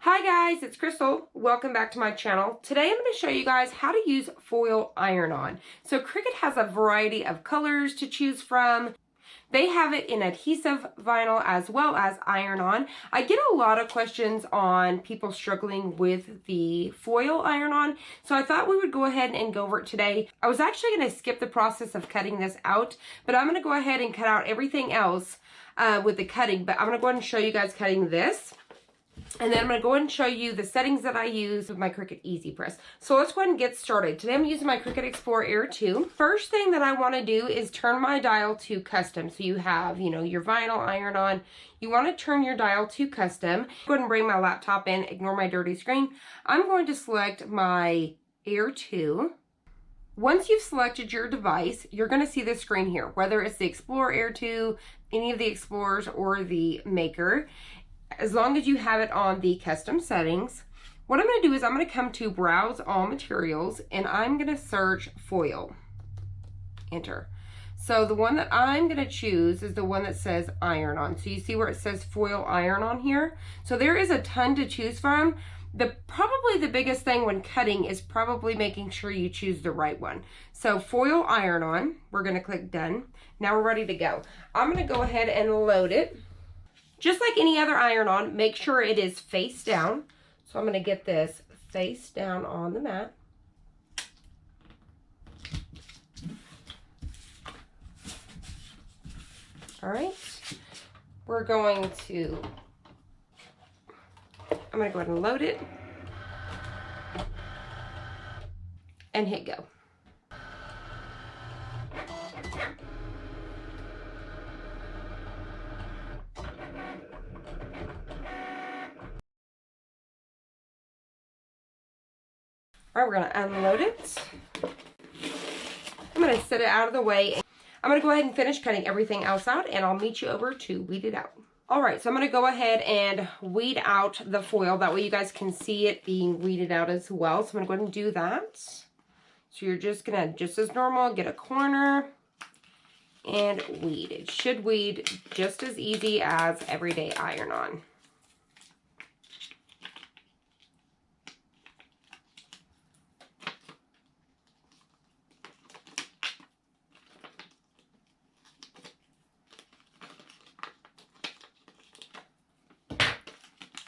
Hi guys, it's Crystal. Welcome back to my channel. Today I'm going to show you guys how to use foil iron-on. So Cricut has a variety of colors to choose from. They have it in adhesive vinyl as well as iron-on. I get a lot of questions on people struggling with the foil iron-on, so I thought we would go ahead and go over it today. I was actually going to skip the process of cutting this out, but I'm going to go ahead and cut out everything else with the cutting, but I'm going to go ahead and show you guys cutting this. And then I'm going to go ahead and show you the settings that I use with my Cricut Easypress. So let's go ahead and get started. Today I'm using my Cricut Explorer Air 2. First thing that I want to do is turn my dial to custom. So you have, your vinyl iron-on. You want to turn your dial to custom. Go ahead and bring my laptop in. Ignore my dirty screen. I'm going to select my Air 2. Once you've selected your device, you're going to see this screen here, whether it's the Explorer Air 2, any of the Explorers, or the Maker. As long as you have it on the custom settings, what I'm going to do is I'm going to come to Browse All Materials, and I'm going to search foil. Enter. So the one that I'm going to choose is the one that says iron-on. So you see where it says foil iron-on here? So there is a ton to choose from. Probably the biggest thing when cutting is probably making sure you choose the right one. So foil iron-on, we're going to click done. Now we're ready to go. I'm going to go ahead and load it. Just like any other iron-on, make sure it is face down. So I'm going to get this face down on the mat. All right. I'm going to go ahead and load it and hit go. All right, we're going to unload it. I'm going to set it out of the way. I'm going to go ahead and finish cutting everything else out, and I'll meet you over to weed it out. All right, so I'm going to go ahead and weed out the foil. That way you guys can see it being weeded out as well. So I'm going to go ahead and do that. So you're just going to, just as normal, get a corner and weed. It should weed just as easy as everyday iron-on.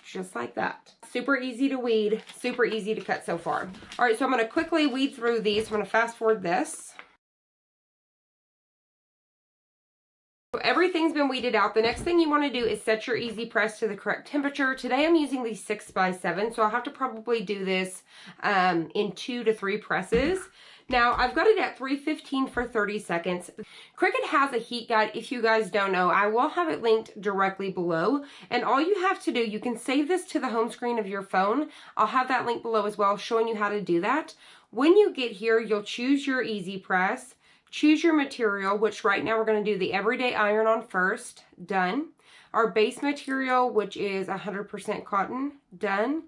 Just like that. Super easy to weed, super easy to cut so far. All right, so I'm going to quickly weed through these. I'm going to fast forward this. So everything's been weeded out. The next thing you want to do is set your Easypress to the correct temperature. Today I'm using the 6x7, so I'll have to probably do this in 2 to 3 presses. Now, I've got it at 315 for 30 seconds. Cricut has a heat guide. If you guys don't know, I will have it linked directly below. And all you have to do, you can save this to the home screen of your phone. I'll have that link below as well, showing you how to do that. When you get here, you'll choose your Easypress, choose your material, which right now we're going to do the everyday iron-on first. Done. Our base material, which is 100% cotton. Done.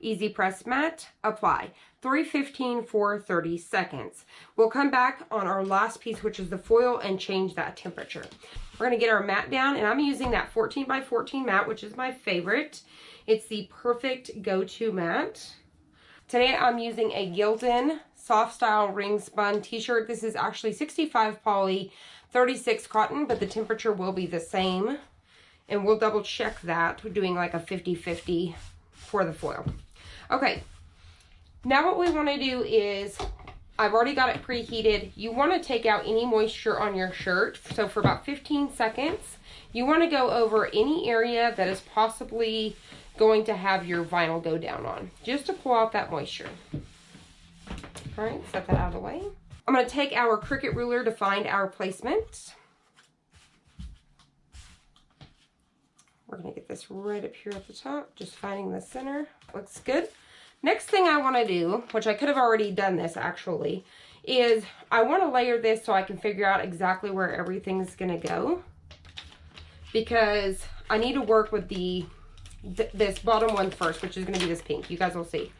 Easypress mat, apply. 315 for 30 seconds. We'll come back on our last piece, which is the foil, and change that temperature. We're going to get our mat down, and I'm using that 14 by 14 mat, which is my favorite. It's the perfect go-to mat. Today I'm using a Gildan soft style ring spun t-shirt. This is actually 65 poly, 36 cotton, but the temperature will be the same. And we'll double check that. We're doing like a 50-50 for the foil. Okay, now what we want to do is, I've already got it preheated. You want to take out any moisture on your shirt. So for about 15 seconds, you want to go over any area that is possibly going to have your vinyl go down on, just to pull out that moisture. All right, set that out of the way. I'm going to take our Cricut ruler to find our placement. We're going to get this right up here at the top, just finding the center. Looks good. Next thing I want to do, which I could have already done this actually, is I want to layer this so I can figure out exactly where everything's going to go. Because I need to work with this bottom one first, which is going to be this pink. You guys will see.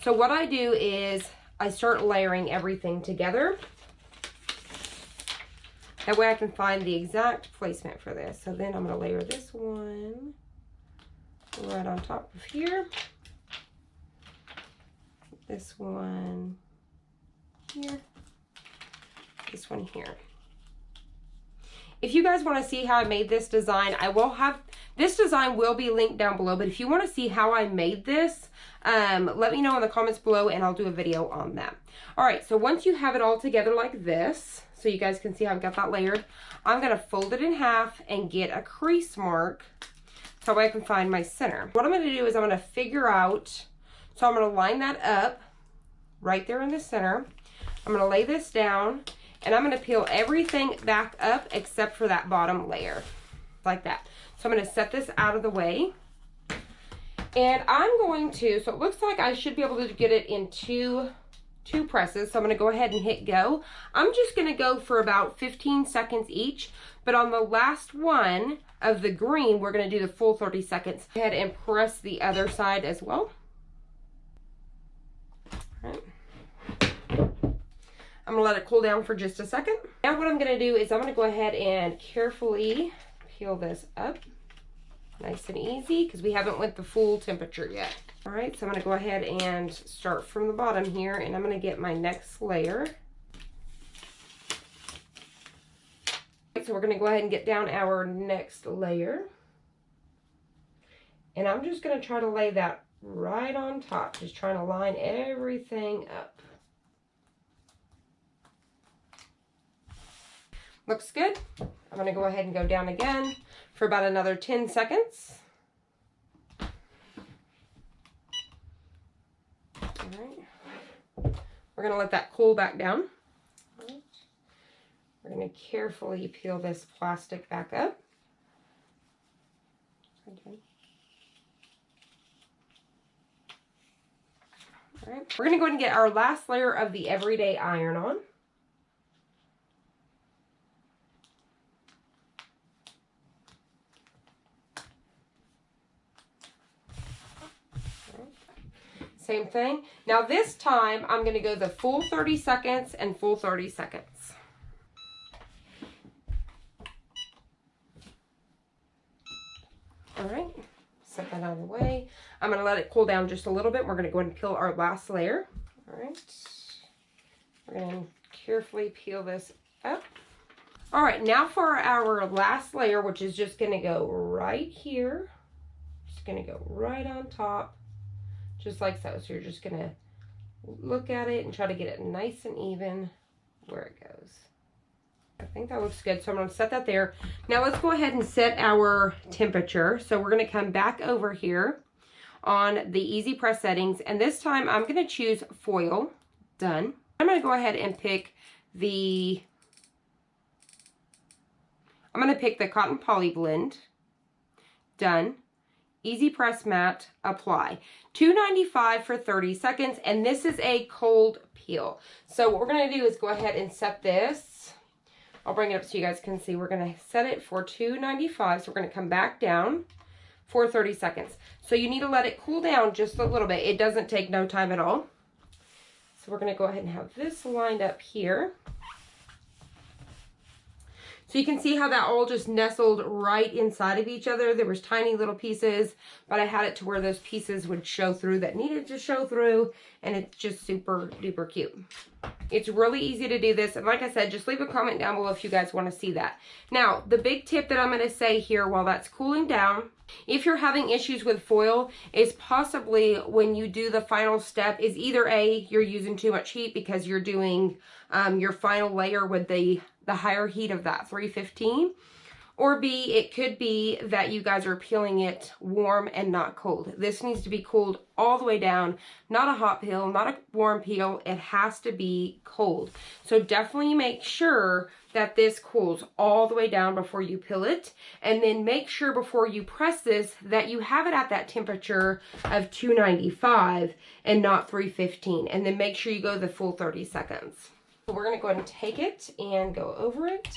So what I do is I start layering everything together. That way I can find the exact placement for this. So then I'm going to layer this one right on top of here. this one here, this one here. If you guys want to see how I made this design, I will have, this design will be linked down below, but if you want to see how I made this, let me know in the comments below and I'll do a video on that. All right, so once you have it all together like this, so you guys can see how I've got that layered, I'm going to fold it in half and get a crease mark so I can find my center. What I'm going to do is I'm going to figure out, so I'm going to line that up right there in the center. I'm going to lay this down and I'm going to peel everything back up except for that bottom layer, like that. So I'm going to set this out of the way. And I'm going to, so it looks like I should be able to get it in two presses. So I'm going to go ahead and hit go. I'm just going to go for about 15 seconds each. But on the last one of the green, we're going to do the full 30 seconds. Go ahead and press the other side as well. All right. I'm going to let it cool down for just a second. Now what I'm going to do is I'm going to go ahead and carefully peel this up. Nice and easy, because we haven't went the full temperature yet. All right, so I'm going to go ahead and start from the bottom here, and I'm going to get my next layer. So we're going to go ahead and get down our next layer. And I'm just going to try to lay that right on top, just trying to line everything up. Looks good. I'm going to go ahead and go down again for about another 10 seconds. All right. We're going to let that cool back down. All right. We're going to carefully peel this plastic back up. Okay. All right. We're going to go ahead and get our last layer of the everyday iron on. Same thing. Now this time, I'm going to go the full 30 seconds and full 30 seconds. All right, set that out of the way. I'm going to let it cool down just a little bit. We're going to go ahead and peel our last layer. All right, we're going to carefully peel this up. All right, now for our last layer, which is just going to go right here. Just going to go right on top. Just like so. So you're just going to look at it and try to get it nice and even where it goes. I think that looks good. So I'm going to set that there. Now let's go ahead and set our temperature. So we're going to come back over here on the Easypress settings. And this time I'm going to choose foil. Done. I'm going to go ahead and pick the cotton poly blend. Done. Easypress matte, apply. $2.95 for 30 seconds, and this is a cold peel. So what we're going to do is go ahead and set this. I'll bring it up so you guys can see. We're going to set it for $2.95, so we're going to come back down for 30 seconds. So you need to let it cool down just a little bit. It doesn't take no time at all. So we're going to go ahead and have this lined up here. So you can see how that all just nestled right inside of each other. There was tiny little pieces, but I had it to where those pieces would show through that needed to show through, and it's just super duper cute. It's really easy to do this, and like I said, just leave a comment down below if you guys want to see that. Now, the big tip that I'm going to say here while that's cooling down, if you're having issues with foil, is possibly when you do the final step is either A, you're using too much heat because you're doing your final layer with the higher heat of that 315, or B, it could be that you guys are peeling it warm and not cold. This needs to be cooled all the way down, not a hot peel, not a warm peel. It has to be cold. So definitely make sure that this cools all the way down before you peel it, and then make sure before you press this that you have it at that temperature of 295 and not 315, and then make sure you go the full 30 seconds. So we're going to go ahead and take it and go over it,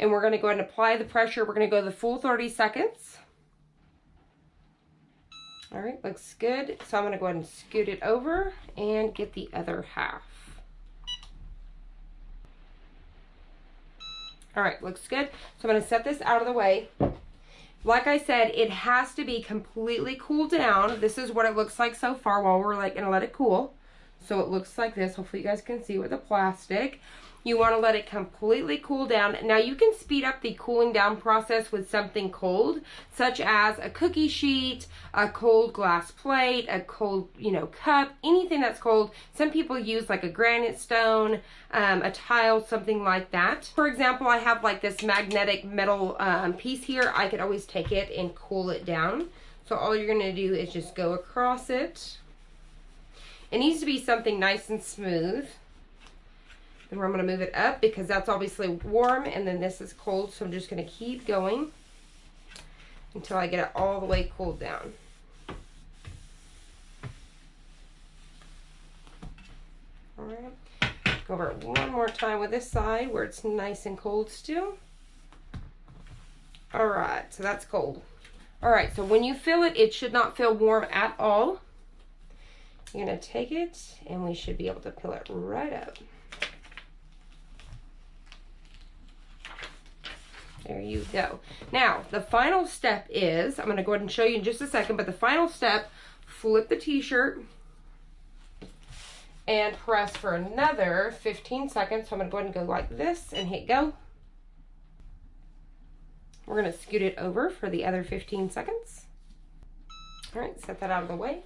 and we're going to go ahead and apply the pressure. We're going to go the full 30 seconds. All right, looks good. So I'm going to go ahead and scoot it over and get the other half. All right, looks good. So I'm going to set this out of the way. Like I said, it has to be completely cooled down. This is what it looks like so far while we're going to let it cool. So it looks like this. Hopefully you guys can see with the plastic. You want to let it completely cool down. Now you can speed up the cooling down process with something cold, such as a cookie sheet, a cold glass plate, a cold, cup, anything that's cold. Some people use like a granite stone, a tile, something like that. For example, I have like this magnetic metal piece here. I could always take it and cool it down. So all you're going to do is just go across it. It needs to be something nice and smooth. Then I'm going to move it up because that's obviously warm, and then this is cold, so I'm just going to keep going until I get it all the way cooled down. All right, go over it one more time with this side where it's nice and cold still. All right, so that's cold. All right, so when you feel it, it should not feel warm at all. You're going to take it, and we should be able to peel it right up. There you go. Now, the final step is, I'm going to go ahead and show you in just a second, but the final step, flip the t-shirt and press for another 15 seconds. So I'm going to go ahead and go like this and hit go. We're going to scoot it over for the other 15 seconds. All right, set that out of the way.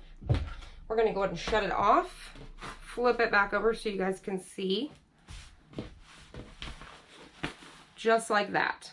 We're going to go ahead and shut it off, flip it back over so you guys can see. Just like that.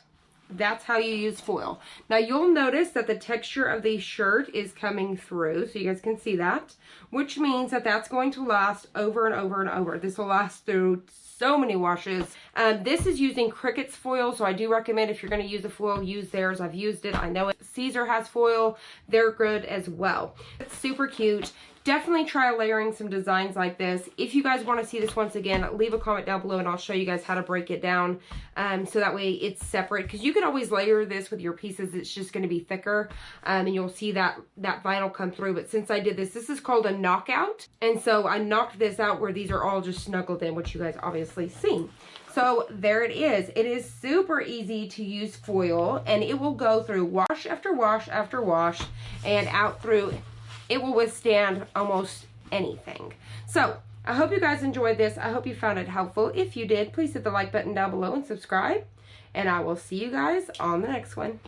That's how you use foil. Now you'll notice that the texture of the shirt is coming through, so you guys can see that, which means that that's going to last over and over and over. This will last through so many washes. This is using Cricut's foil, so I do recommend if you're going to use a foil, use theirs. I've used it. I know it. Caesar has foil. They're good as well. It's super cute. Definitely try layering some designs like this. If you guys want to see this once again, leave a comment down below and I'll show you guys how to break it down so that way it's separate. Because you can always layer this with your pieces. It's just going to be thicker and you'll see that vinyl come through. But since I did this is called a knockout. And so I knocked this out where these are all just snuggled in, which you guys obviously see. So there it is. It is super easy to use foil and it will go through wash after wash after wash and out through. It will withstand almost anything. So I hope you guys enjoyed this. I hope you found it helpful. If you did, please hit the like button down below and subscribe. And I will see you guys on the next one.